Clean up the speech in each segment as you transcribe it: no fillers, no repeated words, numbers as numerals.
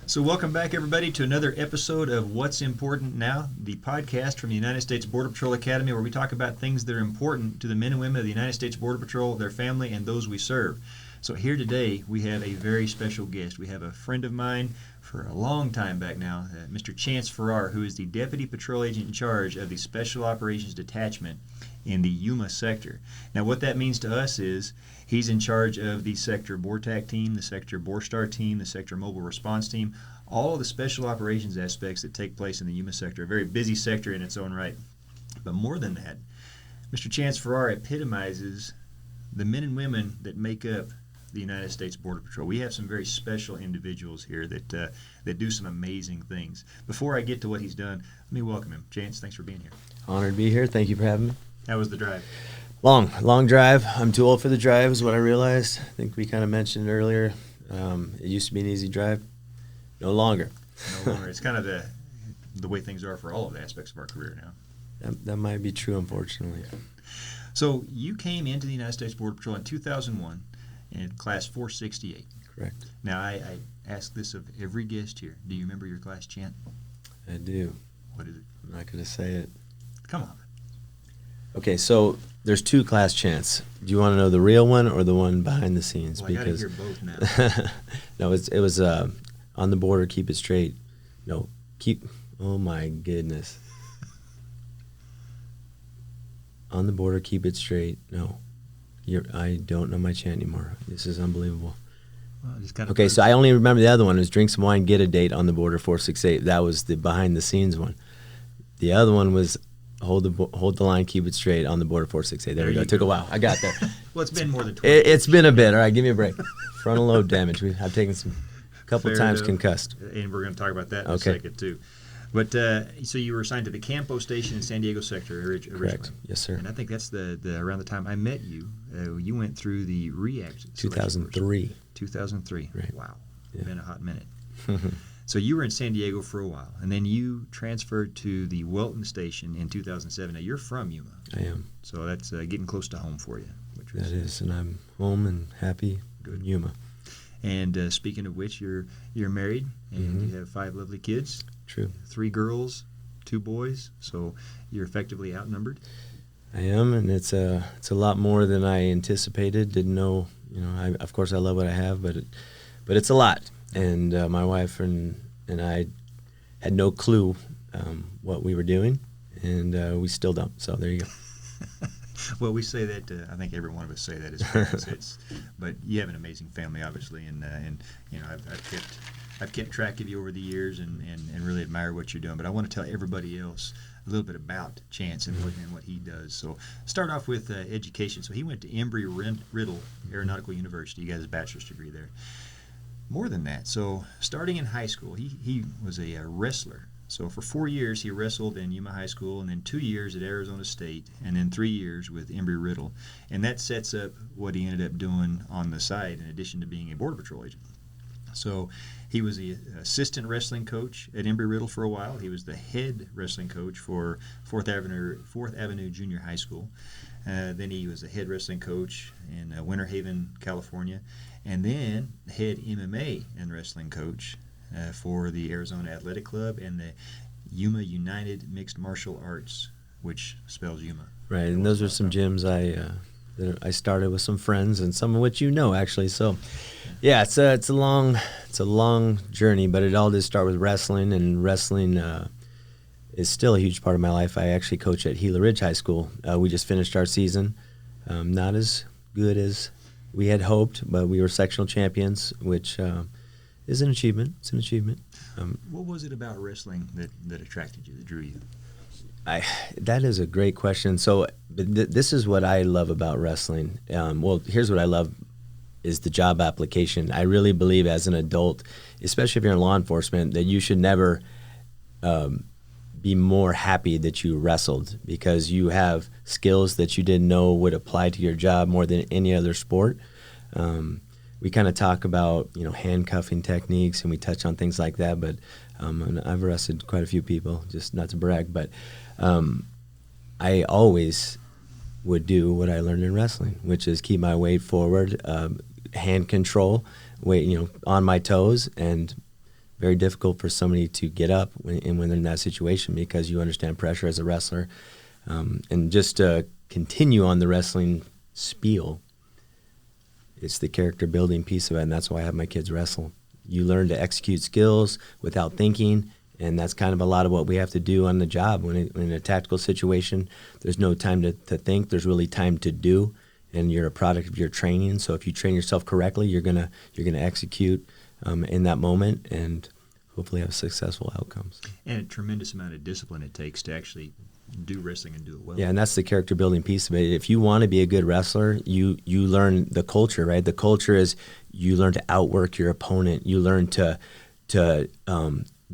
So welcome back, everybody, to another episode of What's Important Now, the podcast from the United States Border Patrol Academy, where we talk about things that are important to the men and women of the United States Border Patrol, their family, and those we serve. So here today, we have a very special guest. We have a friend of mine for a long time back now, Mr. Chance Farrar, who is the Deputy Patrol Agent in charge of the Special Operations Detachment in the Yuma sector. Now, what that means to us is he's in charge of the Sector BORTAC team, the Sector BORSTAR team, the Sector Mobile Response team, all of the special operations aspects that take place in the Yuma sector. A very busy sector in its own right. But more than that, Mr. Chance Farrar epitomizes the men and women that make up the United States Border Patrol. We have some very special individuals here that do some amazing things. Before I get to what he's done, let me welcome him. Chance, thanks for being here. Honored to be here. Thank you for having me. How was the drive? Long drive. I'm too old for the drive is what I realized. I think we kind of mentioned earlier. It used to be an easy drive. No longer. No longer. It's kind of the way things are for all of the aspects of our career now. That might be true, unfortunately. So you came into the United States Border Patrol in 2001 in class 468. Correct. Now, I ask this of every guest here. Do you remember your class chant? I do. What is it? I'm not going to say it. Come on. Okay, so there's two class chants. Do you want to know the real one or the one behind the scenes? Well, I got to hear both now. No, it was on the border, keep it straight. No, oh my goodness. On the border, keep it straight. No, I don't know my chant anymore. This is unbelievable. Well, okay, so I only remember the other one. It was drink some wine, get a date on the border 468. That was the behind the scenes one. The other one was hold the line, keep it straight on the border 468. There we go. It took a while. I got there. Well, it's been more than 20 It's been a bit. All right, give me a break. Frontal lobe damage. I've taken a couple times concussed. And we're going to talk about that in a second, too. But so you were assigned to the Campo Station in San Diego sector originally. Correct. Yes, sir. And I think that's around the time I met you. You went through the REACT. 2003. 2003. Right. Wow. Yeah. Been a hot minute. So you were in San Diego for a while, and then you transferred to the Welton Station in 2007. Now, you're from Yuma. I am. So that's getting close to home for you. That is, and I'm home and happy in Yuma. And speaking of which, you're married, and you have 5 lovely kids. True. 3 girls, 2 boys, so you're effectively outnumbered. I am, and it's a lot more than I anticipated. Didn't know, of course I love what I have, but it's a lot. And my wife and I had no clue what we were doing, and we still don't. So there you go. Well, we say that. I think every one of us say that as parents. But you have an amazing family, obviously, and I've kept track of you over the years and really admire what you're doing. But I want to tell everybody else a little bit about Chance and what he does. So start off with education. So he went to Embry-Riddle Aeronautical University. You got his bachelor's degree there. More than that. So starting in high school, he was a wrestler. So for 4 years, he wrestled in Yuma High School, and then 2 years at Arizona State, and then 3 years with Embry-Riddle. And that sets up what he ended up doing on the side in addition to being a Border Patrol agent. So he was the assistant wrestling coach at Embry-Riddle for a while. He was the head wrestling coach for Fourth Avenue Junior High School. Then he was the head wrestling coach in Winter Haven, California. And then head MMA and wrestling coach for the Arizona Athletic Club and the Yuma United Mixed Martial Arts, which spells Yuma. Right, and those are some gyms I started with some friends, and some of which actually. So, yeah, it's a long journey, but it all did start with wrestling, and wrestling is still a huge part of my life. I actually coach at Gila Ridge High School. We just finished our season, not as good as we had hoped, but we were sectional champions, which is an achievement. It's an achievement. What was it about wrestling that attracted you, that drew you? That is a great question. So this is what I love about wrestling. Well, here's what I love is the job application. I really believe as an adult, especially if you're in law enforcement, that you should never be more happy that you wrestled, because you have skills that you didn't know would apply to your job more than any other sport. We kind of talk about handcuffing techniques, and we touch on things like that, but and I've arrested quite a few people, just not to brag, but I always would do what I learned in wrestling, which is keep my weight forward, hand control, weight on my toes, and very difficult for somebody to get up when they're in that situation, because you understand pressure as a wrestler. And just to continue on the wrestling spiel, it's the character building piece of it, and that's why I have my kids wrestle. You learn to execute skills without thinking, and that's kind of a lot of what we have to do on the job. When in a tactical situation, there's no time to think. There's really time to do, and you're a product of your training. So if you train yourself correctly, you're gonna execute in that moment, and hopefully have successful outcomes. And a tremendous amount of discipline it takes to actually do wrestling and do it well. Yeah, and that's the character building piece of it. If you want to be a good wrestler, you learn the culture, right? The culture is you learn to outwork your opponent. You learn to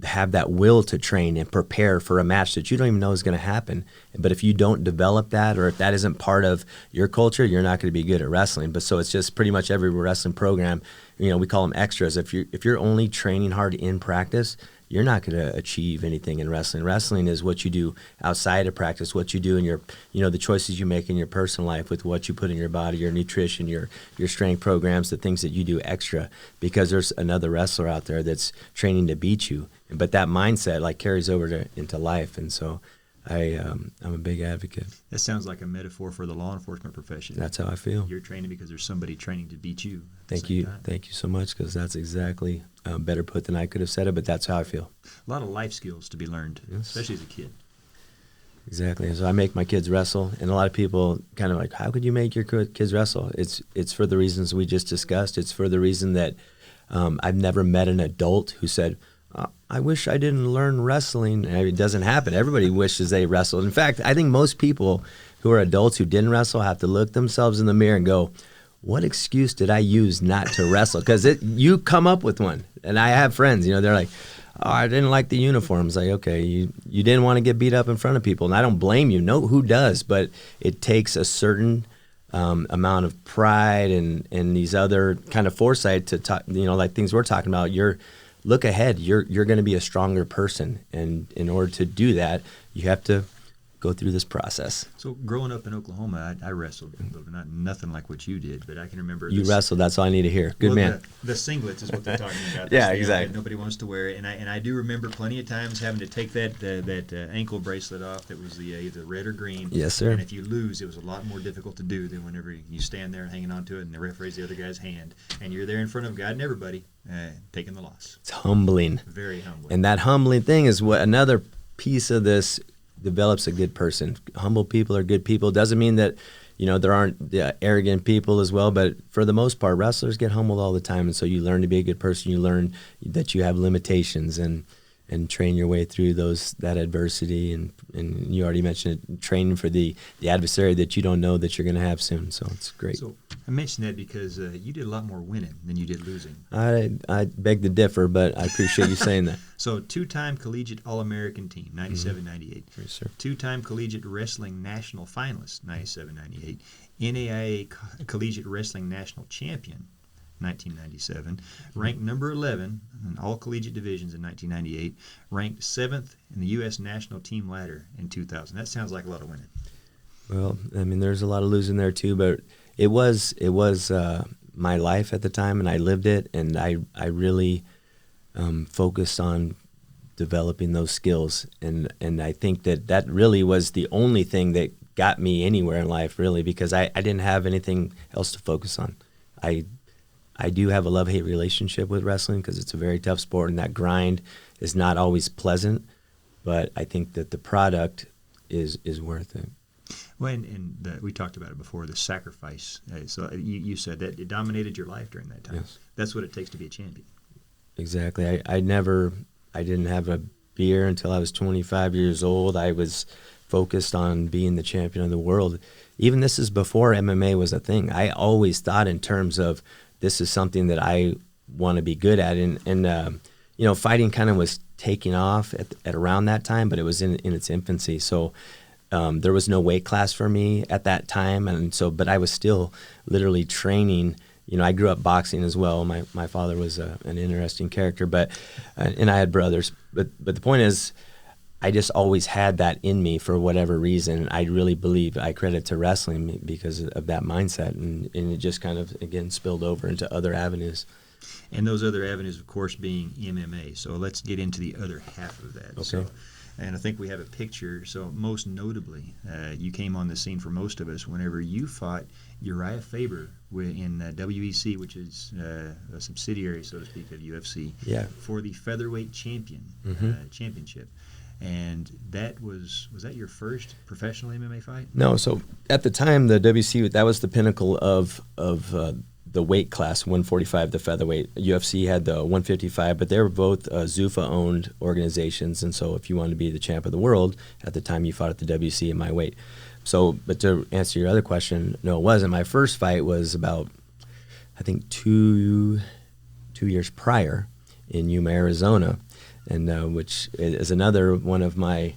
have that will to train and prepare for a match that you don't even know is going to happen. But if you don't develop that, or if that isn't part of your culture, you're not going to be good at wrestling. But so it's just pretty much every wrestling program, we call them extras. If you're only training hard in practice, you're not going to achieve anything in wrestling. Wrestling is what you do outside of practice, what you do in your, the choices you make in your personal life with what you put in your body, your nutrition, your strength programs, the things that you do extra, because there's another wrestler out there that's training to beat you. But that mindset carries over into life, and so I'm a big advocate. That sounds like a metaphor for the law enforcement profession. That's how I feel. You're training because there's somebody training to beat you. Thank you so much, because that's exactly better put than I could have said it, but that's how I feel. A lot of life skills to be learned, yes. Especially as a kid. Exactly. So I make my kids wrestle, and a lot of people kind of how could you make your kids wrestle? It's for the reasons we just discussed. It's for the reason that I've never met an adult who said, I wish I didn't learn wrestling. It doesn't happen. Everybody wishes they wrestled. In fact, I think most people who are adults who didn't wrestle have to look themselves in the mirror and go, what excuse did I use not to wrestle? Because you come up with one. And I have friends, they're like, oh, I didn't like the uniforms. Like, okay, you didn't want to get beat up in front of people. And I don't blame you. No, who does? But it takes a certain amount of pride and these other kind of foresight to talk, like things we're talking about. Look ahead. You're going to be a stronger person, and in order to do that, you have to go through this process. So growing up in Oklahoma, I wrestled, but nothing like what you did. But I can remember you wrestled. That's all I need to hear. Good man. The singlets is what they're talking about. Yeah, exactly. Nobody wants to wear it, and I do remember plenty of times having to take that ankle bracelet off that was the either red or green. Yes, sir. And if you lose, it was a lot more difficult to do than whenever you stand there hanging on to it, and the referee's the other guy's hand, and you're there in front of God and everybody taking the loss. It's humbling. Very humbling. And that humbling thing is what another piece of this develops a good person. Humble people are good people. Doesn't mean that there aren't arrogant people as well, but for the most part, wrestlers get humbled all the time, and so you learn to be a good person. You learn that you have limitations and train your way through that adversity. And you already mentioned it, training for the adversary that you don't know that you're going to have soon. So it's great. So I mentioned that because you did a lot more winning than you did losing. I beg to differ, but I appreciate you saying that. So two-time collegiate All-American team, 97-98. Yes, sir. Two-time collegiate wrestling national finalist, 97-98. NAIA collegiate wrestling national champion, 1997, ranked number 11 in all collegiate divisions in 1998, ranked 7th in the U.S. national team ladder in 2000. That sounds like a lot of winning. Well, I mean, there's a lot of losing there too, but it was my life at the time, and I lived it, and I really focused on developing those skills, and I think that really was the only thing that got me anywhere in life, really, because I didn't have anything else to focus on. I do have a love-hate relationship with wrestling because it's a very tough sport, and that grind is not always pleasant, but I think that the product is worth it. Well, and we talked about it before, the sacrifice. So you said that it dominated your life during that time. Yes. That's what it takes to be a champion. Exactly. I didn't have a beer until I was 25 years old. I was focused on being the champion of the world. Even this is before MMA was a thing. I always thought in terms of this is something that I want to be good at. And fighting kind of was taking off at around that time, but it was in its infancy. So there was no weight class for me at that time. But I was still literally training. I grew up boxing as well. My father was an interesting character, and I had brothers. But the point is, I just always had that in me for whatever reason. I really believe I credit to wrestling because of that mindset, and it just kind of, again, spilled over into other avenues. And those other avenues, of course, being MMA. So let's get into the other half of that. Okay. So, and I think we have a picture. So most notably, you came on the scene for most of us whenever you fought Uriah Faber in WEC, which is a subsidiary, so to speak, of UFC, for the featherweight championship. And that was that your first professional MMA fight? No. So at the time, the WC, that was the pinnacle of the weight class, 145, the featherweight. UFC had the 155, but they were both Zuffa-owned organizations. And so if you wanted to be the champ of the world, at the time you fought at the WC in my weight. So, but to answer your other question, no, it wasn't. My first fight was about, I think, two years prior in Yuma, Arizona, and which is another one of my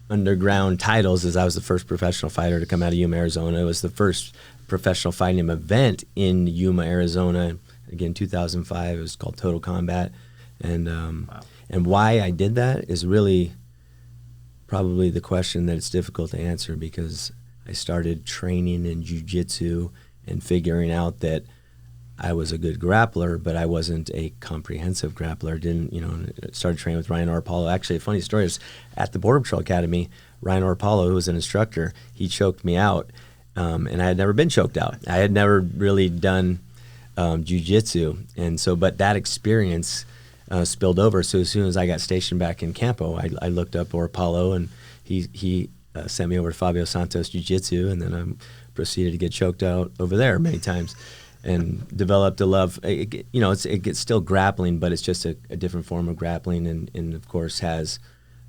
underground titles, is I was the first professional fighter to come out of Yuma, Arizona. It was the first professional fighting event in Yuma, Arizona. Again, 2005. It was called Total Combat, and and why I did that is really probably the question that it's difficult to answer, because I started training in jiu-jitsu and figuring out that I was a good grappler, but I wasn't a comprehensive grappler. Started training with Ryan Orpalo. Actually, a funny story is at the Border Patrol Academy, Ryan Orpalo, who was an instructor, he choked me out, and I had never been choked out. I had never really done jiu-jitsu, and so, but that experience spilled over. So as soon as I got stationed back in Campo, I looked up Orpalo, and he sent me over to Fabio Santos Jiu-Jitsu, and then I proceeded to get choked out over there many times, and developed a love. It's still grappling, but it's just a different form of grappling, and of course has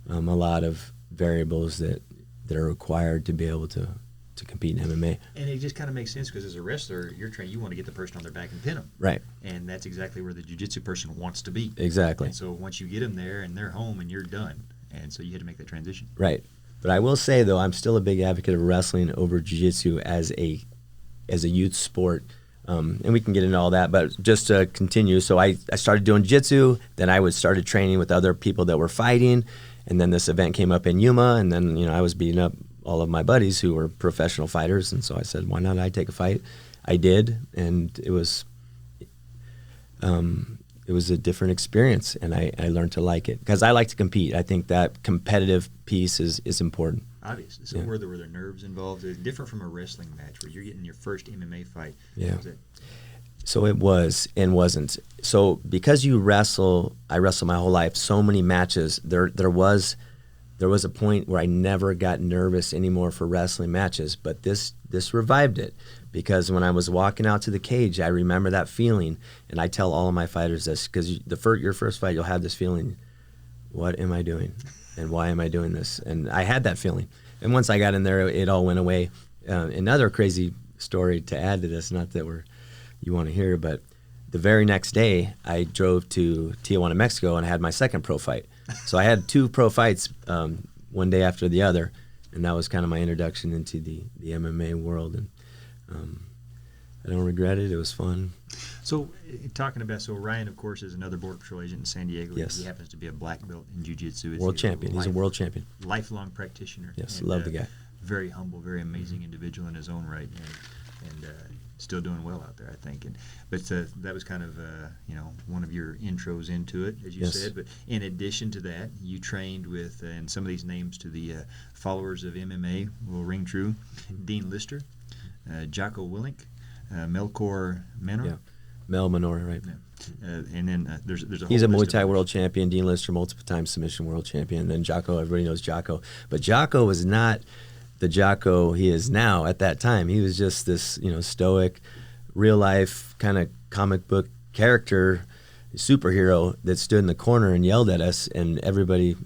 a lot of variables that are required to be able to compete in MMA. And it just kind of makes sense, because as a wrestler, you're trained, you want to get the person on their back and pin them. Right. And that's exactly where the jiu-jitsu person wants to be. Exactly. And so once you get them there and they're home and you're done, and so you had to make that transition. Right. But I will say, though, I'm still a big advocate of wrestling over jiu-jitsu as a youth sport. And we can get into all that, but just to continue, so I started doing jiu-jitsu, then I started training with other people that were fighting, and then this event came up in Yuma, and then I was beating up all of my buddies who were professional fighters, and so I said, why not I take a fight? I did, and it was a different experience, and I learned to like it, because I like to compete. I think that competitive piece is important. Obviously. So were there nerves involved? It's different from a wrestling match where you're getting your first MMA fight. Yeah. Was it? So it was and wasn't. So because I wrestled my whole life, so many matches, there was a point where I never got nervous anymore for wrestling matches, but this revived it, because when I was walking out to the cage, I remember that feeling, and I tell all of my fighters this, because your first fight, you'll have this feeling, what am I doing? And why am I doing this? And I had that feeling. And once I got in there, it all went away. Another crazy story to add to this, not that you want to hear, but the very next day, I drove to Tijuana, Mexico, and I had my second pro fight. So I had two pro fights one day after the other, and that was kind of my introduction into the MMA world. And I don't regret it. It was fun. So talking about, Ryan, of course, is another Border Patrol agent in San Diego. Yes. He happens to be a black belt in jiu-jitsu. World champion. He's a world champion. Lifelong practitioner. Yes, and, love the guy. Very humble, very amazing individual in his own right, and still doing well out there, I think. But that was kind of one of your intros into it, as you said. But in addition to that, you trained with, and some of these names to the followers of MMA will ring true: Dean Lister, Jocko Willink, Melchior Menor. Yeah. Mel Menor, right? Yeah. And then there's a whole He's a list Muay Thai of world champion. Dean Lister, multiple time submission world champion. And then Jocko, everybody knows Jocko. But Jocko was not the Jocko he is now at that time. He was just this, stoic, real life kind of comic book character, superhero that stood in the corner and yelled at us, and everybody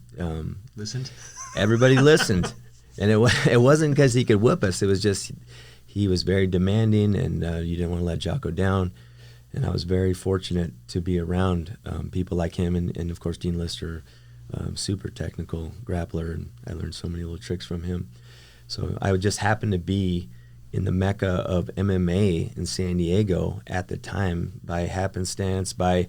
listened. Everybody listened, and it wasn't because he could whip us. It was just he was very demanding, and you didn't want to let Jocko down. And I was very fortunate to be around people like him, and of course Dean Lister, super technical grappler, and I learned so many little tricks from him. So I would just happen to be in the mecca of MMA in San Diego at the time by happenstance, by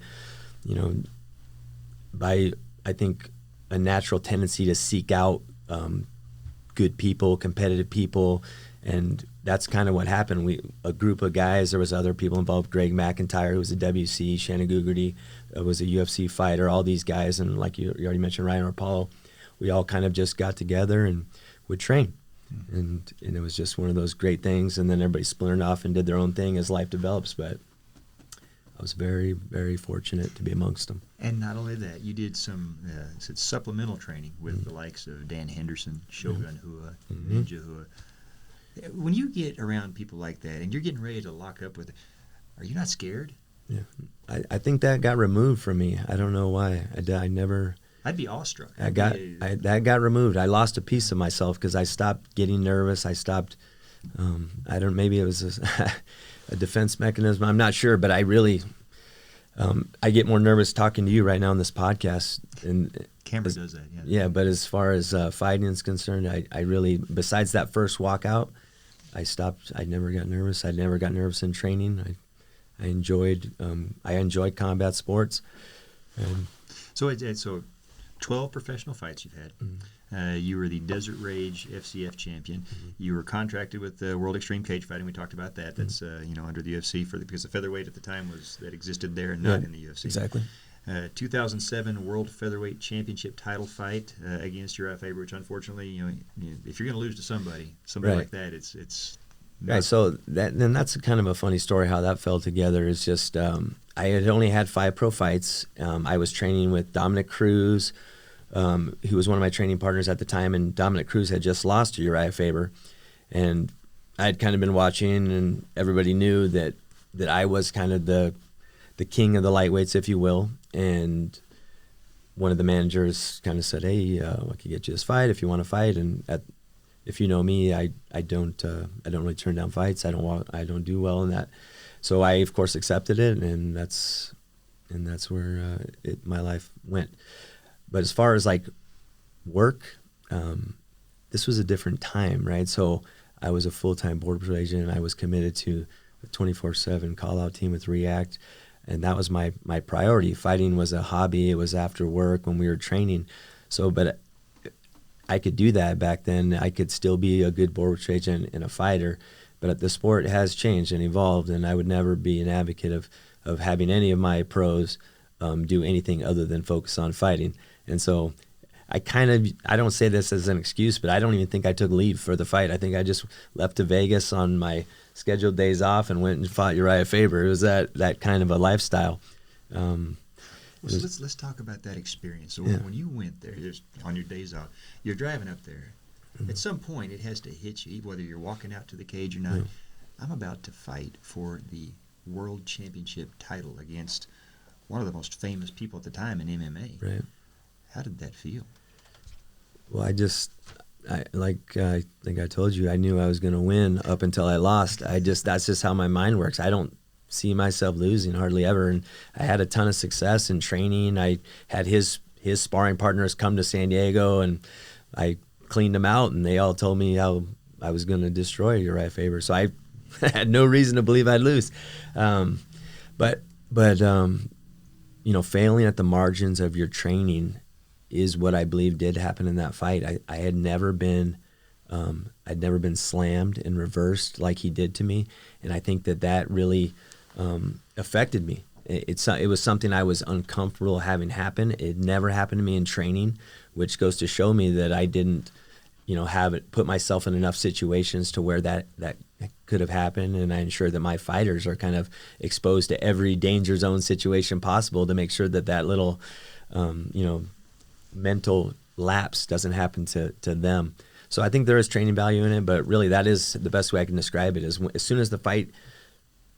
I think a natural tendency to seek out good people, competitive people, and that's kind of what happened. A group of guys, there was other people involved. Greg McIntyre, who was a WC, Shannon Gugerty was a UFC fighter, all these guys, and like you already mentioned, Ryan Rapallo, we all kind of just got together and would train. And it was just one of those great things, and then everybody splintered off and did their own thing as life develops, but I was very, very fortunate to be amongst them. And not only that, you did some supplemental training with the likes of Dan Henderson, Shogun Hua, Ninja Hua. When you get around people like that and you're getting ready to lock up with it, are you not scared? Yeah, I think that got removed from me. I don't know why. I never. I'd be awestruck. That got removed. I lost a piece of myself because I stopped getting nervous. I stopped. Maybe it was a defense mechanism. I'm not sure, but I really. I get more nervous talking to you right now on this podcast. And camera does that, yeah. Yeah, but as far as fighting is concerned, I really, besides that first walkout, I stopped. I never got nervous. I never got nervous in training. I enjoyed combat sports. So 12 professional fights you've had. You were the Desert Rage FCF champion. You were contracted with World Extreme Cage Fighting. We talked about that. That's under the UFC because the featherweight at the time that existed there and not in the UFC. Exactly. 2007 World Featherweight Championship title fight against Uriah Faber, which unfortunately, if you're going to lose to somebody right. like that, it's right. So that's kind of a funny story how that fell together. Is just I had only had 5 pro fights. I was training with Dominic Cruz, who was one of my training partners at the time, and Dominic Cruz had just lost to Uriah Faber, and I had kind of been watching, and everybody knew that I was kind of the king of the lightweights, if you will. And one of the managers kind of said, "Hey, I could get you this fight if you want to fight." And if you know me, I don't really turn down fights. I don't do well in that. So I of course accepted it, and that's where my life went. But as far as like work, this was a different time, right? So I was a full-time board patrol agent, and I was committed to a 24/7 call-out team with React. And that was my priority. Fighting was a hobby. It was after work when we were training. So, but I could do that back then. I could still be a good board agent and a fighter. But the sport has changed and evolved, and I would never be an advocate of having any of my pros do anything other than focus on fighting. And so I don't say this as an excuse, but I don't even think I took leave for the fight. I think I just left to Vegas on my scheduled days off and went and fought Uriah Faber. It was that kind of a lifestyle. So let's talk about that experience. So when you went there, just on your days off, you're driving up there. At some point, it has to hit you, whether you're walking out to the cage or not. I'm about to fight for the World Championship title against one of the most famous people at the time in MMA. Right. How did that feel? Well, I think I told you, I knew I was going to win up until I lost. That's just how my mind works. I don't see myself losing hardly ever. And I had a ton of success in training. I had his sparring partners come to San Diego, and I cleaned them out, and they all told me how I was going to destroy Uriah Faber. So I had no reason to believe I'd lose. But failing at the margins of your training is what I believe did happen in that fight. I had never been slammed and reversed like he did to me, and I think that really affected me. It was something I was uncomfortable having happen. It never happened to me in training, which goes to show me that I didn't, put myself in enough situations to where that could have happened, and I ensure that my fighters are kind of exposed to every danger zone situation possible to make sure that little, mental lapse doesn't happen to them. So I think there is training value in it, but really that is the best way I can describe it. Is as soon as the fight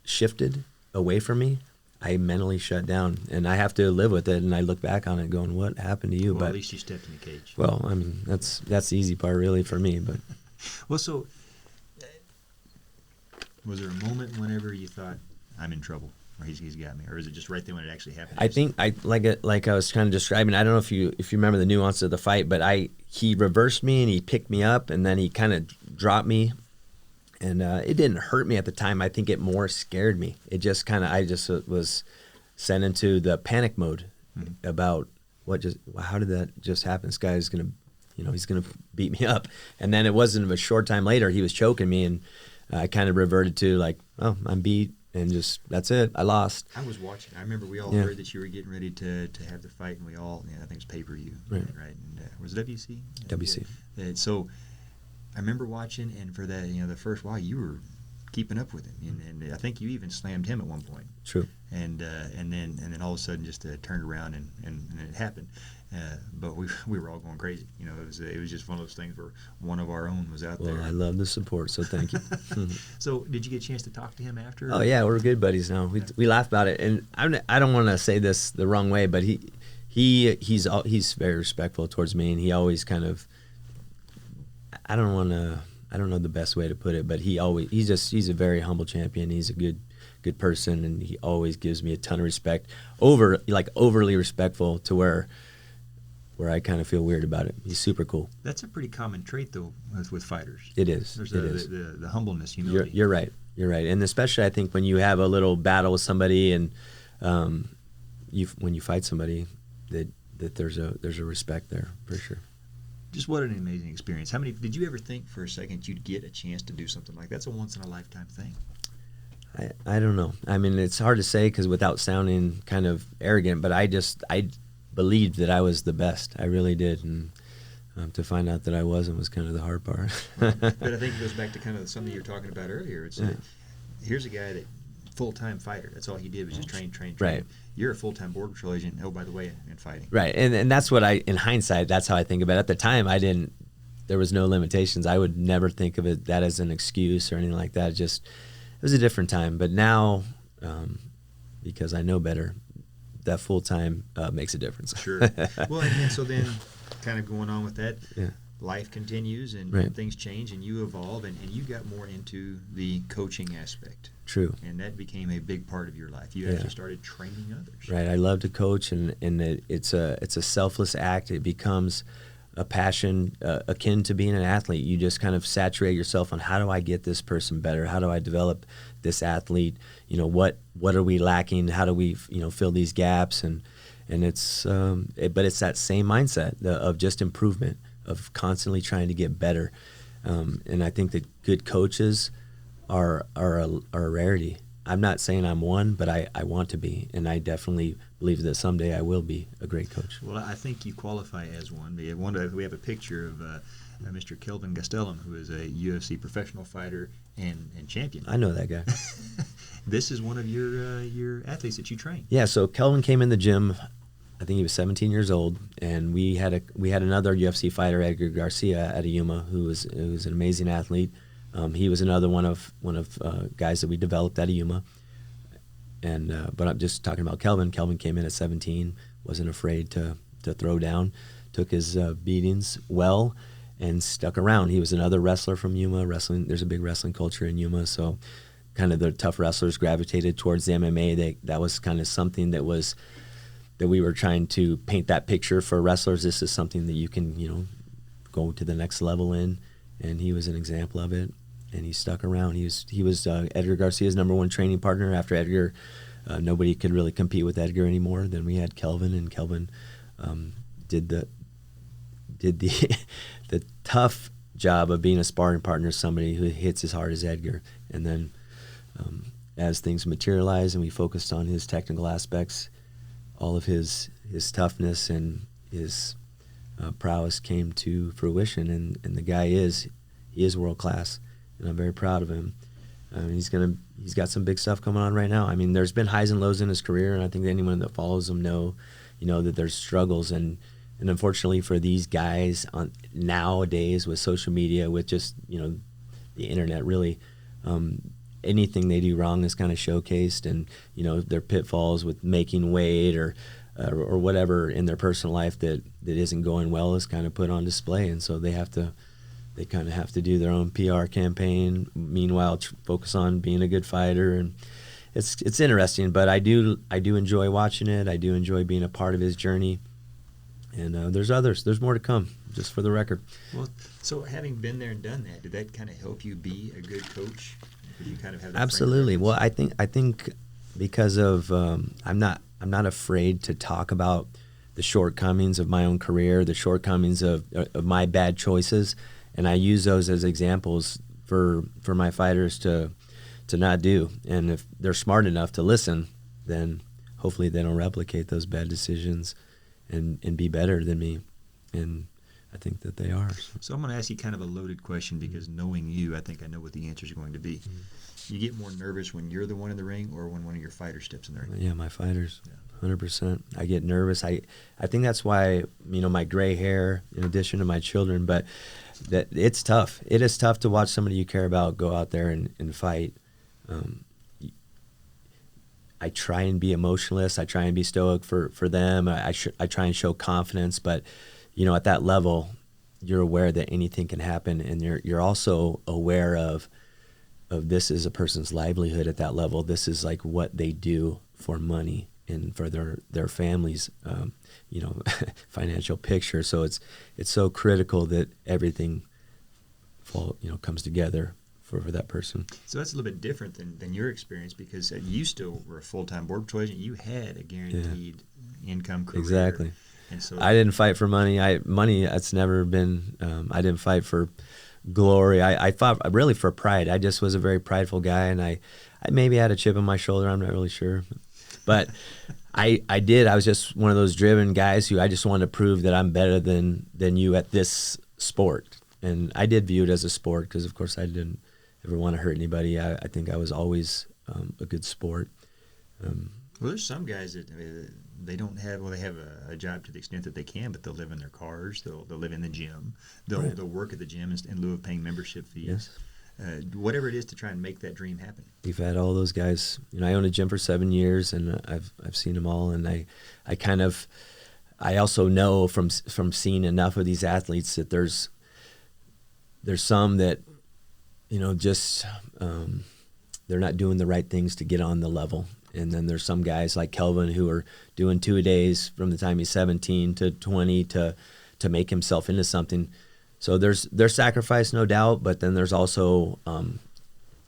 shifted away from me, I mentally shut down, and I have to live with it. And I look back on it going, what happened to you? Well, but at least you stepped in the cage. Well, I mean, that's the easy part really for me. But well, so was there a moment whenever you thought, I'm in trouble, or he's got me, or is it just right there when it actually happened? I think like I was kind of describing. I don't know if you remember the nuance of the fight, but he reversed me and he picked me up, and then he kind of dropped me, and it didn't hurt me at the time. I think it more scared me. It just I was sent into the panic mode about how did that just happen? This guy is gonna, he's gonna beat me up, and then it wasn't a short time later he was choking me, and I kind of reverted to like, oh, I'm beat, and just that's it. I lost. I was watching. I remember we all heard that you were getting ready to have the fight, and we all, I think it was pay-per-view, right? And was it WC? WC. So I remember watching, and for that, the first while you were keeping up with him, and I think you even slammed him at one point. True. And then all of a sudden just turned around and it happened. But we were all going crazy. It was just one of those things where one of our own was out there. Well, I love the support, so thank you. So did you get a chance to talk to him after? Oh yeah, we're good buddies now. We laugh about it, and I don't want to say this the wrong way, but he's very respectful towards me, and he always kind of, I don't know the best way to put it, but he's a very humble champion. He's a good person, and he always gives me a ton of respect, overly respectful to where I kind of feel weird about it. He's super cool. That's a pretty common trait, though, with fighters. It is. There's it is. The humbleness, humility. You're right. You're right. And especially, I think, when you have a little battle with somebody, and when you fight somebody, that there's a respect there for sure. Just what an amazing experience. How many did you ever think for a second you'd get a chance to do something like that? That's a once in a lifetime thing. I don't know. I mean, it's hard to say because without sounding kind of arrogant, but I believed that I was the best. I really did, and to find out that I wasn't was kind of the hard part. But I think it goes back to kind of something you were talking about earlier. It's here's a guy that full-time fighter. That's all he did was just train. Right. You're a full-time Border Patrol agent. Oh, by the way, in fighting. Right, and that's what in hindsight, that's how I think about it. At the time, there was no limitations. I would never think of that as an excuse or anything like that. It was a different time. But now, because I know better, that full-time makes a difference. Sure. Well, and so then kind of going on with that, life continues and things change and you evolve and you got more into the coaching aspect. True. And that became a big part of your life. You actually started training others. Right. I love to coach, and it's a selfless act. It becomes a passion akin to being an athlete. You just kind of saturate yourself on how do I get this person better? How do I develop this athlete? What are we lacking? How do we fill these gaps? And it's but it's that same mindset of just improvement, of constantly trying to get better. And I think that good coaches are a rarity. I'm not saying I'm one, but I want to be, and I definitely believe that someday I will be a great coach. Well, I think you qualify as one. We have a picture of Mr. Kelvin Gastelum, who is a UFC professional fighter and champion. I know that guy. This is one of your athletes that you train. Yeah, so Kelvin came in the gym. I think he was 17 years old, and we had another UFC fighter, Edgar Garcia, at Yuma, who was an amazing athlete. He was another one of guys that we developed at Yuma. But I'm just talking about Kelvin. Kelvin came in at 17, wasn't afraid to throw down, took his beatings well, and stuck around. He was another wrestler from Yuma. Wrestling, there's a big wrestling culture in Yuma, so kind of the tough wrestlers gravitated towards the MMA. That was kind of something that we were trying to paint that picture for wrestlers. This is something that you can go to the next level in, and he was an example of it. And he stuck around. He was Edgar Garcia's #1 training partner. After Edgar, nobody could really compete with Edgar anymore. Then we had Kelvin, and Kelvin did the the tough job of being a sparring partner, somebody who hits as hard as Edgar. And then as things materialized and we focused on his technical aspects, all of his toughness and his prowess came to fruition. And the guy is world class. And I'm very proud of him. He's got some big stuff coming on right now. I mean, there's been highs and lows in his career, and I think anyone that follows him know that there's struggles. And unfortunately for these guys nowadays with social media, with just the internet, really, anything they do wrong is kind of showcased, and their pitfalls with making weight or whatever in their personal life that isn't going well is kind of put on display, and so they kind of have to do their own PR campaign. Meanwhile, focus on being a good fighter, and it's interesting. But I do enjoy watching it. I do enjoy being a part of his journey. And there's others. There's more to come. Just for the record. Well, so having been there and done that, did that kind of help you be a good coach? Did you kind of have that absolutely? Well, I think because of I'm not afraid to talk about the shortcomings of my own career, the shortcomings of my bad choices. And I use those as examples for my fighters to not do. And if they're smart enough to listen, then hopefully they don't replicate those bad decisions and be better than me. And I think that they are. So I'm going to ask you kind of a loaded question, because knowing you, I think I know what the answers are going to be. You get more nervous when you're the one in the ring or when one of your fighters steps in the ring? Yeah, my fighters, 100%. I get nervous. I think that's why, my gray hair, in addition to my children, but that it's tough. It is tough to watch somebody you care about go out there and fight. I try and be emotionless. I try and be stoic for them. I try and show confidence, but at that level, you're aware that anything can happen, and you're also aware of this is a person's livelihood at that level. This is like what they do for money and for their families, financial picture. So it's so critical that everything comes together for that person. So that's a little bit different than your experience, because you still were a full-time Border Patrol agent. You had a guaranteed income career. Exactly. And so I didn't fight for money. That's never been. I didn't fight for glory. I fought really for pride. I just was a very prideful guy, and I maybe had a chip on my shoulder. I'm not really sure, but I did. I was just one of those driven guys who I just wanted to prove that I'm better than you at this sport. And I did view it as a sport because, of course, I didn't ever want to hurt anybody. I think I was always a good sport. Well, there's some guys that they don't have. Well, they have a job to the extent that they can, but they'll live in their cars. They'll live in the gym. They'll work at the gym in lieu of paying membership fees. Yes. Whatever it is to try and make that dream happen. We've had all those guys. I owned a gym for 7 years, and I've seen them all. And I also know from seeing enough of these athletes that there's some that just they're not doing the right things to get on the level. And then there's some guys like Kelvin who are doing 2-a-days from the time he's 17 to 20 to make himself into something. So there's sacrifice, no doubt, but then there's also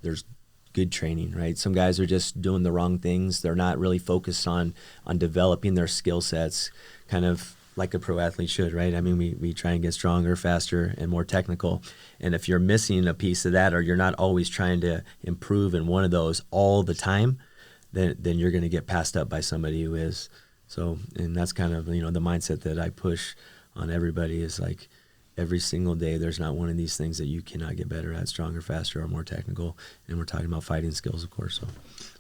there's good training, right? Some guys are just doing the wrong things. They're not really focused on developing their skill sets, kind of like a pro athlete should, right? I mean, we try and get stronger, faster, and more technical. And if you're missing a piece of that, or you're not always trying to improve in one of those all the time, then you're going to get passed up by somebody who is. So, and that's kind of, the mindset that I push on everybody is like every single day there's not one of these things that you cannot get better at, stronger, faster, or more technical. And we're talking about fighting skills, of course.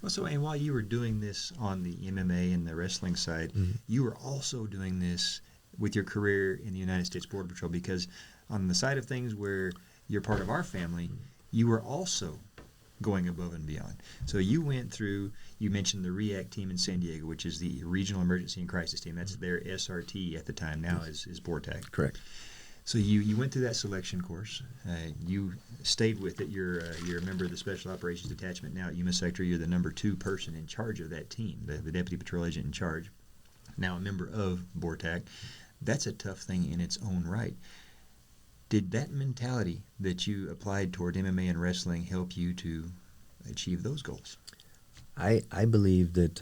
So, and while you were doing this on the MMA and the wrestling side, you were also doing this with your career in the United States Border Patrol, because on the side of things where you're part of our family, you were also going above and beyond. So you went through, you mentioned the REACT team in San Diego, which is the Regional Emergency and Crisis Team. That's their SRT at the time, now is BORTAC. Correct. So you went through that selection course. You stayed with it. You're a member of the Special Operations Detachment now at UMA Sector. You're the number 2 person in charge of that team, the Deputy Patrol Agent in charge, now a member of BORTAC. That's a tough thing in its own right. Did that mentality that you applied toward MMA and wrestling help you to achieve those goals? I believe that,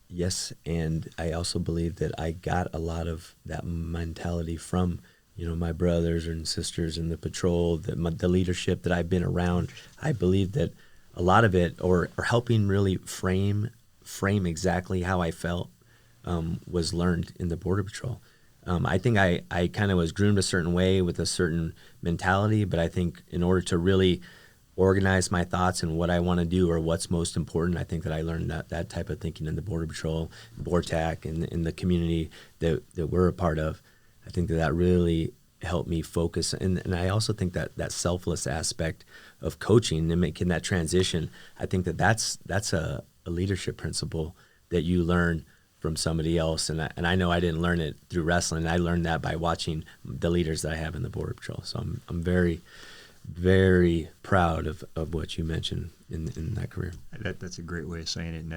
yes, and I also believe that I got a lot of that mentality from, my brothers and sisters in the patrol, the leadership that I've been around. I believe that a lot of it, or helping really frame exactly how I felt, was learned in the Border Patrol. I think I kind of was groomed a certain way with a certain mentality, but I think in order to really organize my thoughts and what I want to do or what's most important, I think that I learned that type of thinking in the Border Patrol, BORTAC, and in the community that we're a part of. I think that really helped me focus. And I also think that selfless aspect of coaching and making that transition, I think that's a leadership principle that you learn from somebody else, and I know I didn't learn it through wrestling. I learned that by watching the leaders that I have in the Border Patrol. So I'm very, very proud of what you mentioned in that career. That's a great way of saying it, and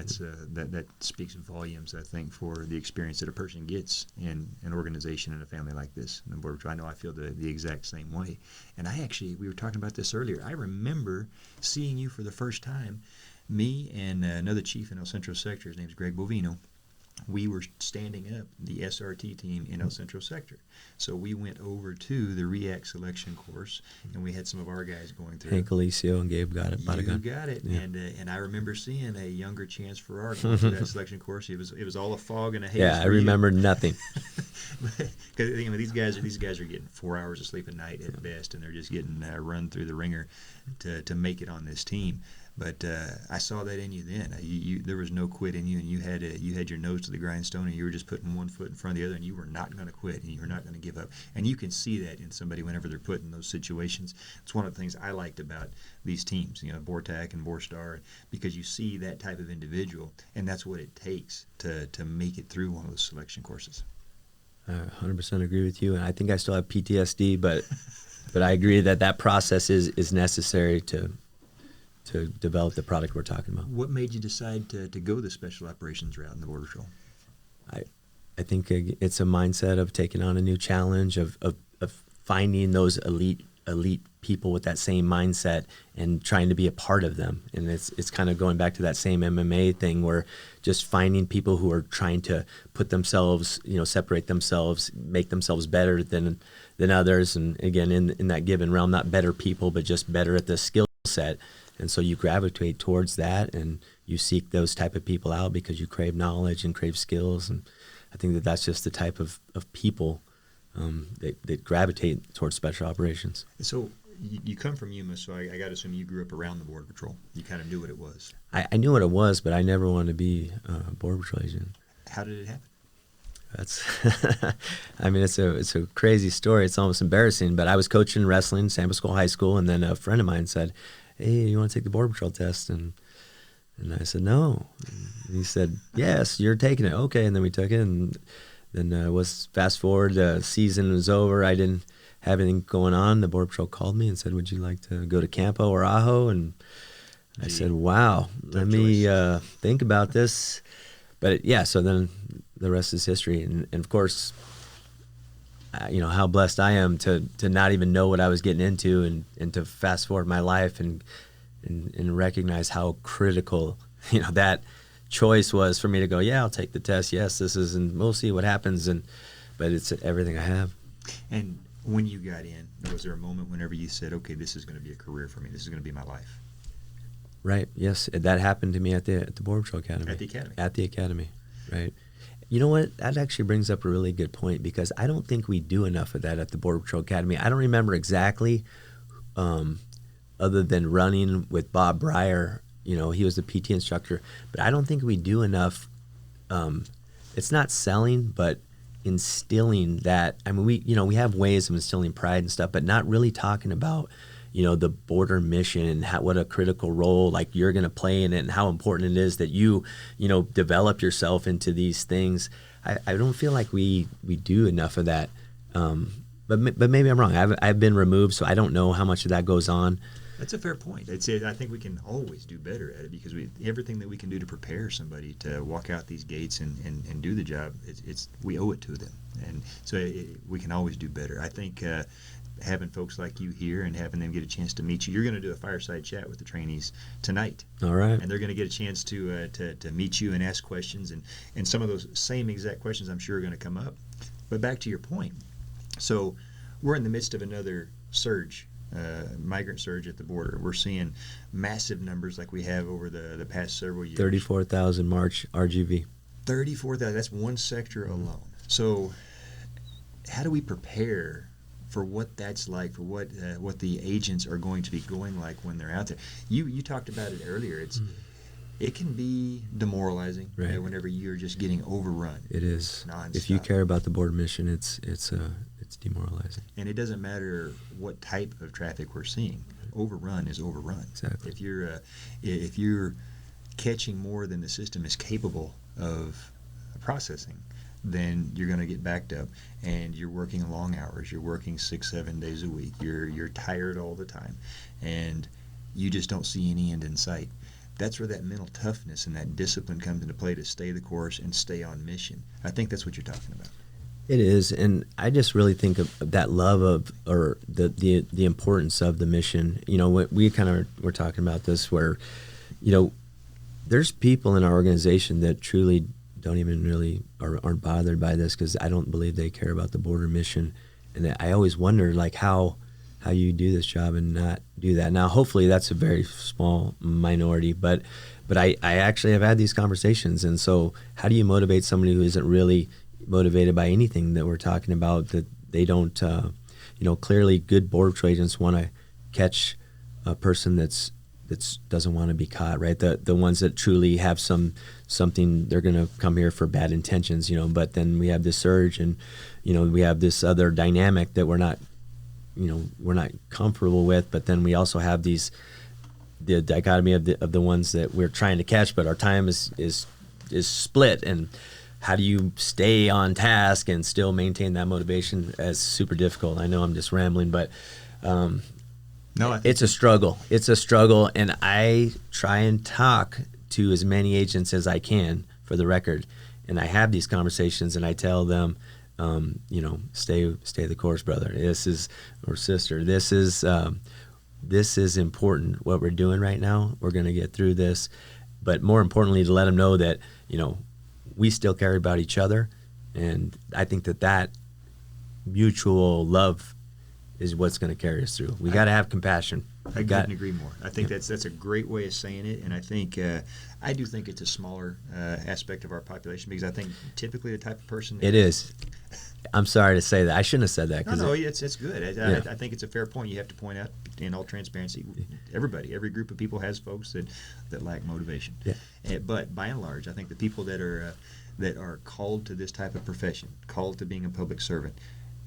that speaks volumes, I think, for the experience that a person gets in an organization and a family like this in the Border Patrol. I know I feel the exact same way. And we were talking about this earlier. I remember seeing you for the first time, me and another chief in El Centro Sector. His name's Greg Bovino. we were standing up the SRT team in El Centro sector. So we went over to the REACT selection course, and we had some of our guys going through. Hank Alicio and Gabe got it. You got it. Yeah. And I remember seeing a younger Chance Farrar going through that selection course. It was all a fog and a haze. Yeah, I remember nothing. Because these guys are getting 4 hours of sleep a night at best, and they're just getting run through the ringer to make it on this team. But I saw that in you then. There was no quit in you, and you had your nose to the grindstone, and you were just putting one foot in front of the other, and you were not going to quit, and you were not going to give up. And you can see that in somebody whenever they're put in those situations. It's one of the things I liked about these teams, Bortac and Borstar, because you see that type of individual, and that's what it takes to make it through one of those selection courses. I 100% agree with you, and I think I still have PTSD, but I agree that process is necessary to develop the product we're talking about. What made you decide to go the special operations route in the Border Patrol? I think it's a mindset of taking on a new challenge, of finding those elite people with that same mindset and trying to be a part of them. And it's kind of going back to that same MMA thing, where just finding people who are trying to put themselves, separate themselves, make themselves better than others. And again, in that given realm, not better people, but just better at the skill set. And so you gravitate towards that, and you seek those type of people out because you crave knowledge and crave skills. And I think that's just the type of people that gravitate towards special operations. So you come from Yuma, so I got to assume you grew up around the Border Patrol. You kind of knew what it was. I knew what it was, but I never wanted to be a Border Patrol agent. How did it happen? That's, I mean, it's a crazy story. It's almost embarrassing, but I was coaching wrestling, San Francisco High School, and then a friend of mine said, "Hey, you want to take the Border Patrol test?" And I said, "No." And he said, "Yes, you're taking it." Okay, and then we took it, and then was fast forward, the season was over. I didn't have anything going on. The Border Patrol called me and said, "Would you like to go to Campo or Ajo?" And I said, "Wow, let me think about this." But yeah, so then the rest is history. And of course, how blessed I am to not even know what I was getting into, and to fast forward my life and recognize how critical, that choice was for me to go, yeah, I'll take the test. Yes, this is, and we'll see what happens. But it's everything I have. And when you got in, was there a moment whenever you said, okay, this is going to be a career for me. This is going to be my life? Right. Yes. That happened to me at the Border Patrol Academy. At the academy. At the academy. Right. You know what? That actually brings up a really good point, because I don't think we do enough of that at the Border Patrol Academy. I don't remember exactly, other than running with Bob Breyer. He was the PT instructor, but I don't think we do enough. It's not selling, but instilling that. I mean, we have ways of instilling pride and stuff, but not really talking about, the border mission and what a critical role like you're going to play in it, and how important it is that you develop yourself into these things. I don't feel like we do enough of that. But maybe I'm wrong. I've been removed, so I don't know how much of that goes on. That's a fair point. I think we can always do better at it, because everything that we can do to prepare somebody to walk out these gates and do the job, we owe it to them. And so we can always do better. I think having folks like you here and having them get a chance to meet you, you're going to do a fireside chat with the trainees tonight. All right. And they're going to get a chance to meet you and ask questions. And some of those same exact questions I'm sure are going to come up. But back to your point. So we're in the midst of another surge. Migrant surge at the border. We're seeing massive numbers like we have over the past several years. 34,000 March RGV. 34,000. That's one sector alone. So how do we prepare for what that's like, for what the agents are going to be going like when they're out there? You talked about it earlier. It can be demoralizing, right, whenever you're just getting overrun. It is. Nonstop. If you care about the border mission, it's demoralizing. And it doesn't matter what type of traffic we're seeing. Overrun is overrun. Exactly. If you're catching more than the system is capable of processing, then you're going to get backed up, and you're working long hours. You're working 6-7 days a week. You're tired all the time, and you just don't see any end in sight. That's where that mental toughness and that discipline comes into play to stay the course and stay on mission. I think that's what you're talking about. It is, and I just really think of that love of, or the importance of the mission. We kind of were talking about this, where, there's people in our organization that truly don't even really aren't bothered by this because I don't believe they care about the border mission. And I always wonder like how you do this job and not do that. Now, hopefully that's a very small minority, but I actually have had these conversations. And so how do you motivate somebody who isn't really motivated by anything that we're talking about, that they don't, clearly good border patrol agents want to catch a person that's doesn't want to be caught, right? The ones that truly have something, they're going to come here for bad intentions, but then we have this surge and, we have this other dynamic that we're not comfortable with, but then we also have the dichotomy of the ones that we're trying to catch, but our time is split. And how do you stay on task and still maintain that motivation? As super difficult. I know I'm just rambling, but no, it's a struggle. It's a struggle, and I try and talk to as many agents as I can, for the record, and I have these conversations, and I tell them, stay the course, brother. Or sister. This is important. What we're doing right now, we're going to get through this, but more importantly, to let them know that we still care about each other, and I think that mutual love is what's going to carry us through. We got to have compassion. I couldn't agree more. I think that's a great way of saying it, and I think I do think it's a smaller aspect of our population, because I think typically the type of person it is. I'm sorry to say that. I shouldn't have said that. No, it's good. I think it's a fair point. You have to point out, in all transparency, every group of people has folks that lack motivation. Yeah. But by and large, I think the people that are called to this type of profession, called to being a public servant,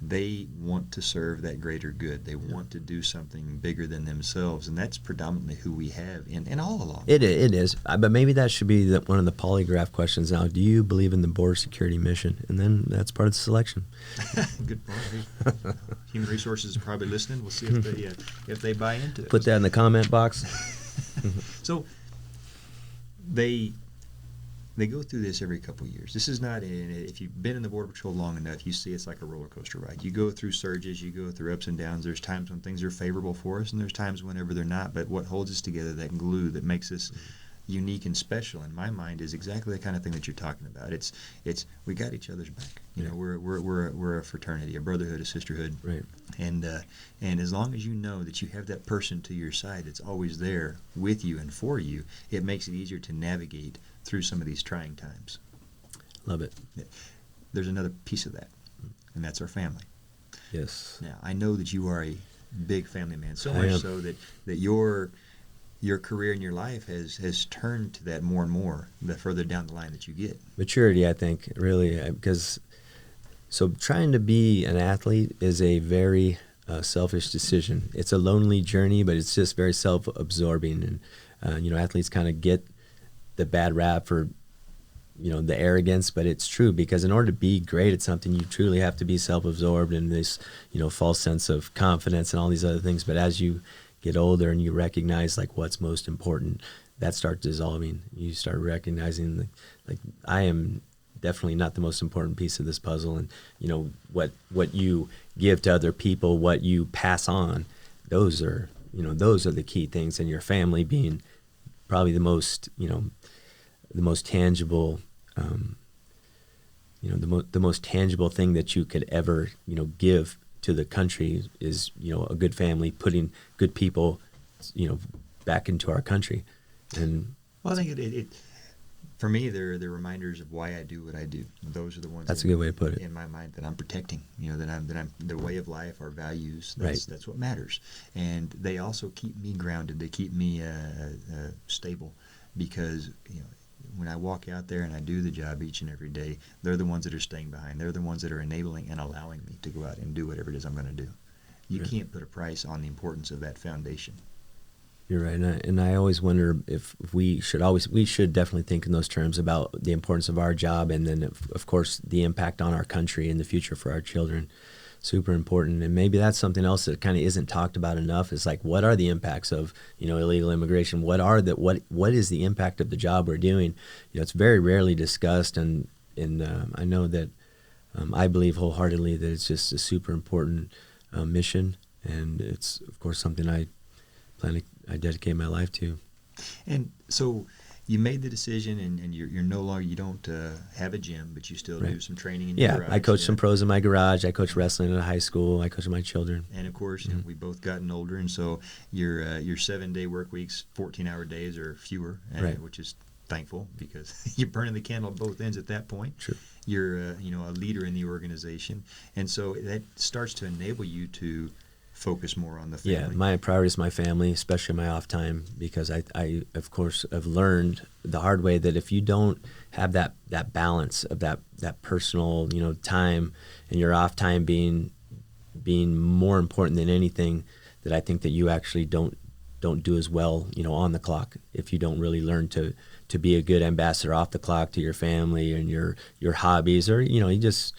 they want to serve that greater good. They want to do something bigger than themselves, and that's predominantly who we have in all along. It is, but maybe that should be one of the polygraph questions now. Do you believe in the border security mission? And then that's part of the selection. Good point. Human Resources is probably listening. We'll see if they buy into it. Put that in the comment box. So they go through this every couple of years. This is not, if you've been in the Border Patrol long enough, you see it's like a roller coaster ride. You go through surges, you go through ups and downs. There's times when things are favorable for us, and there's times whenever they're not. But what holds us together, that glue that makes us unique and special, in my mind, is exactly the kind of thing that you're talking about. It's we got each other's back. We're a fraternity, a brotherhood, a sisterhood. Right. And as long as you know that you have that person to your side that's always there with you and for you, it makes it easier to navigate through some of these trying times. Love it. There's another piece of that, and that's our family. Yes. Now, I know that you are a big family man, so much so that your career and your life has turned to that more and more the further down the line that you get. Maturity, I think, really, because trying to be an athlete is a very selfish decision. It's a lonely journey, but it's just very self-absorbing, and athletes kind of get the bad rap for the arrogance, but it's true, because in order to be great at something, you truly have to be self-absorbed and this false sense of confidence and all these other things. But as you get older and you recognize like what's most important, that starts dissolving. You start recognizing like I am definitely not the most important piece of this puzzle, and what you give to other people, what you pass on, those are the key things, and your family being probably the most tangible, the most tangible thing that you could ever, give to the country is, a good family, putting good people, back into our country. And well, I think it for me, they're reminders of why I do what I do. Those are the ones. That's a good way to put it. In my mind, that I'm protecting. That I'm the way of life, our values. That's what matters. And they also keep me grounded. They keep me stable, because when I walk out there and I do the job each and every day, they're the ones that are staying behind. They're the ones that are enabling and allowing me to go out and do whatever it is I'm going to do. You can't put a price on the importance of that foundation. You're right, and I always wonder if we should definitely think in those terms about the importance of our job, and then of course the impact on our country and the future for our children. Super important. And maybe that's something else that kind of isn't talked about enough, is like, what are the impacts of illegal immigration? What is the impact of the job we're doing? It's very rarely discussed, and I know that I believe wholeheartedly that it's just a super important mission, and it's of course something I dedicate my life to. And so you made the decision, and you're no longer, you don't have a gym, but you still do some training in your Yeah, garage. I coach some pros in my garage. I coach wrestling at a high school. I coach my children. And of course, you know, we've both gotten older, and so your 7-day work weeks, 14-hour days or fewer, which is thankful, because you're burning the candle at both ends at that point. Sure. You're you know, a leader in the organization, and so that starts to enable you to focus more on the family. Yeah, my priority is my family, especially my off time, because I of course have learned the hard way that if you don't have that balance of that personal, you know, time, and your off time being more important than anything, that I think that you actually don't do as well, you know, on the clock, if you don't really learn to be a good ambassador off the clock to your family and your hobbies, or, you know, you just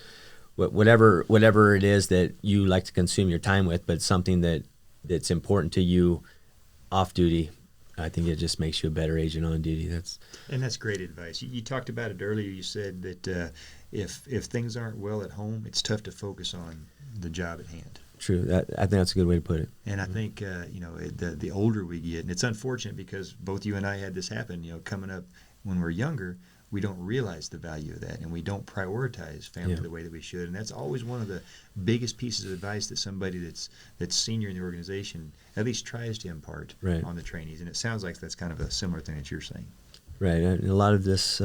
whatever it is that you like to consume your time with, but something that's important to you off duty. I think it just makes you a better agent on duty. That's great advice. You talked about it earlier. You said that if things aren't well at home, it's tough to focus on the job at hand. True. I think that's a good way to put it. And I think you know, the older we get, and it's unfortunate because both you and I had this happen. You know, coming up when we're younger, we don't realize the value of that, and we don't prioritize family the way that we should. And that's always one of the biggest pieces of advice that somebody that's senior in the organization at least tries to impart on the trainees. And it sounds like that's kind of a similar thing that you're saying. Right. And a lot of this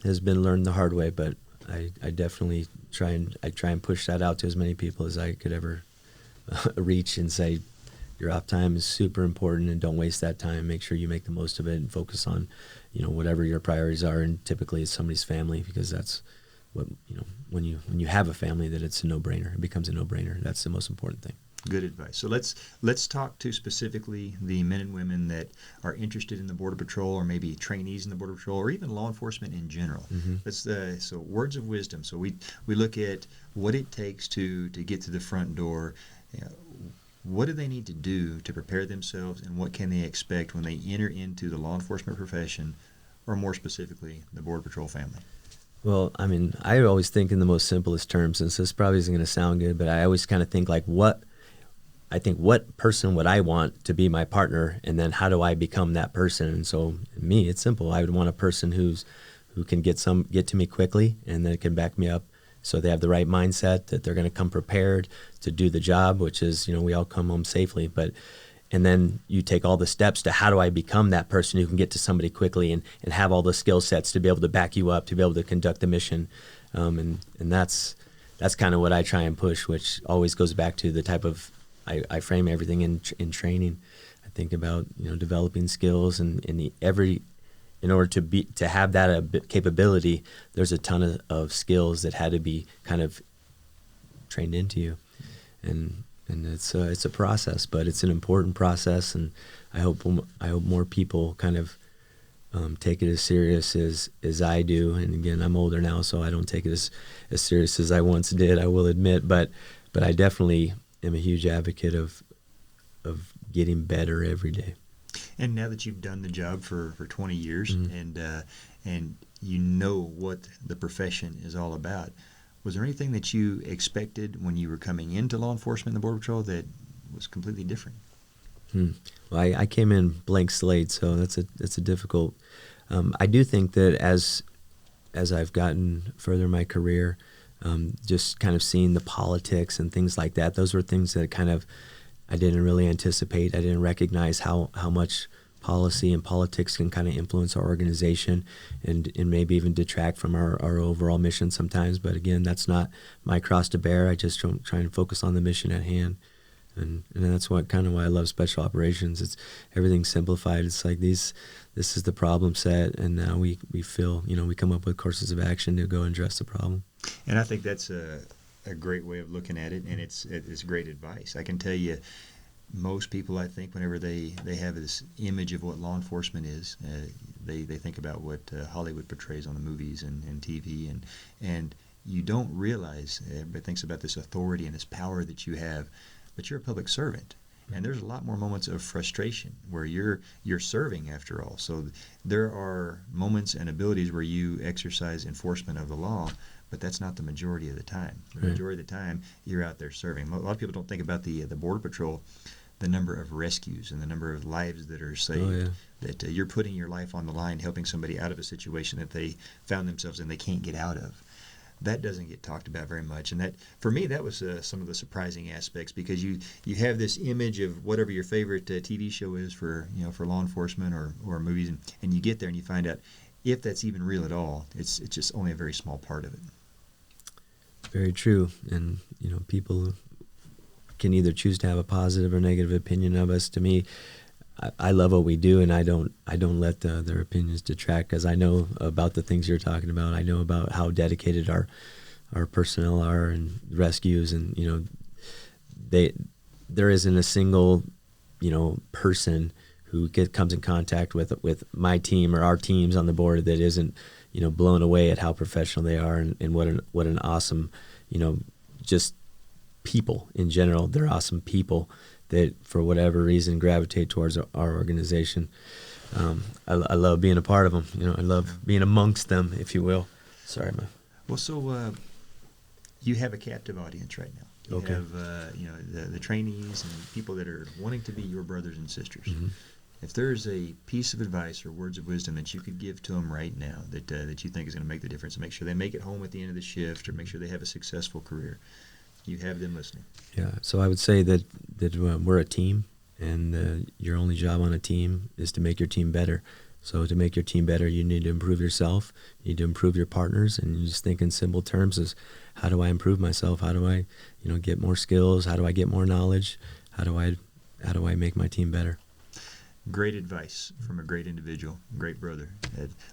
has been learned the hard way, but I definitely try and push that out to as many people as I could ever reach, and say your off time is super important, and don't waste that time. Make sure you make the most of it and focus on, you know, whatever your priorities are, and typically it's somebody's family, because that's what, you know, when you have a family, that it's a no-brainer. It becomes a no-brainer. That's the most important thing. Good advice. So let's talk to specifically the men and women that are interested in the Border Patrol, or maybe trainees in the Border Patrol, or even law enforcement in general. So words of wisdom. So we look at what it takes to get to the front door. You know, what do they need to do to prepare themselves, and what can they expect when they enter into the law enforcement profession, or more specifically, the Border Patrol family? Well, I mean, I always think in the most simplest terms, and so this probably isn't going to sound good, but I always kind of think like, what person would I want to be my partner, and then how do I become that person? And so me, it's simple. I would want a person who can get to me quickly, and then can back me up. So they have the right mindset, that they're going to come prepared to do the job, which is, you know, we all come home safely. And then you take all the steps to how do I become that person who can get to somebody quickly, and have all the skill sets to be able to back you up, to be able to conduct the mission. And that's kind of what I try and push, which always goes back to the type of, I frame everything in training. I think about, you know, developing skills, and in order to have that capability, there's a ton of skills that had to be kind of trained into you, and it's a process, but it's an important process, and I hope more people kind of take it as serious as I do. And again, I'm older now, so I don't take it as serious as I once did, I will admit, but I definitely am a huge advocate of getting better every day. And now that you've done the job for 20 years, and you know what the profession is all about, was there anything that you expected when you were coming into law enforcement in the Border Patrol that was completely different? Well, I came in blank slate, so that's a difficult. I do think that as I've gotten further in my career, just kind of seeing the politics and things like that, those were things that kind of I didn't really anticipate. I didn't recognize how much policy and politics can kind of influence our organization, and maybe even detract from our overall mission sometimes. But again, that's not my cross to bear. I just try and focus on the mission at hand. And that's why I love special operations. It's everything's simplified. It's like this is the problem set, and now we feel, you know, we come up with courses of action to go and address the problem. And I think that's a great way of looking at it, and it's great advice. I can tell you, most people, I think, whenever they have this image of what law enforcement is, they think about what Hollywood portrays on the movies and TV, and you don't realize, everybody thinks about this authority and this power that you have, but you're a public servant. And there's a lot more moments of frustration where you're serving, after all. So there are moments and abilities where you exercise enforcement of the law, but that's not the majority of the time. The majority of the time, you're out there serving. A lot of people don't think about the Border Patrol, the number of rescues and the number of lives that are saved. Oh, yeah. That you're putting your life on the line, helping somebody out of a situation that they found themselves in they can't get out of. That doesn't get talked about very much, and that for me that was some of the surprising aspects, because you have this image of whatever your favorite TV show is for for law enforcement or movies, and you get there and you find out if that's even real at all. It's just only a very small part of it. Very true, and people can either choose to have a positive or negative opinion of us. To me, I love what we do, and I don't let their opinions detract, because I know about the things you're talking about. I know about how dedicated our personnel are and rescues, and there isn't a single person who comes in contact with my team or our teams on the board that isn't blown away at how professional they are, and what an awesome just people in general. They're awesome people that for whatever reason gravitate towards our organization. I love being a part of them. I love being amongst them, if you will. Sorry, man. Well, so you have a captive audience right now. You Okay. have the trainees and people that are wanting to be your brothers and sisters. Mm-hmm. If there's a piece of advice or words of wisdom that you could give to them right now that you think is going to make the difference and make sure they make it home at the end of the shift or make sure they have a successful career, you have them listening. Yeah, so I would say that we're a team, and your only job on a team is to make your team better. So to make your team better, you need to improve yourself, you need to improve your partners, and you just think in simple terms as, how do I improve myself? How do I, get more skills? How do I get more knowledge? How do I make my team better? Great advice from a great individual, great brother.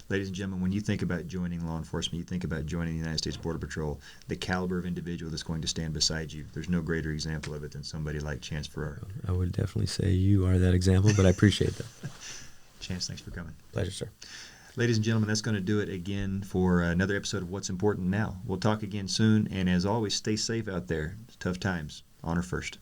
Ladies and gentlemen, when you think about joining law enforcement, you think about joining the United States Border Patrol, the caliber of individual that's going to stand beside you, there's no greater example of it than somebody like Chance Farrar. I would definitely say you are that example, but I appreciate that. Chance, thanks for coming. Pleasure, sir. Ladies and gentlemen, that's going to do it again for another episode of What's Important Now. We'll talk again soon, and as always, stay safe out there. It's tough times. Honor first.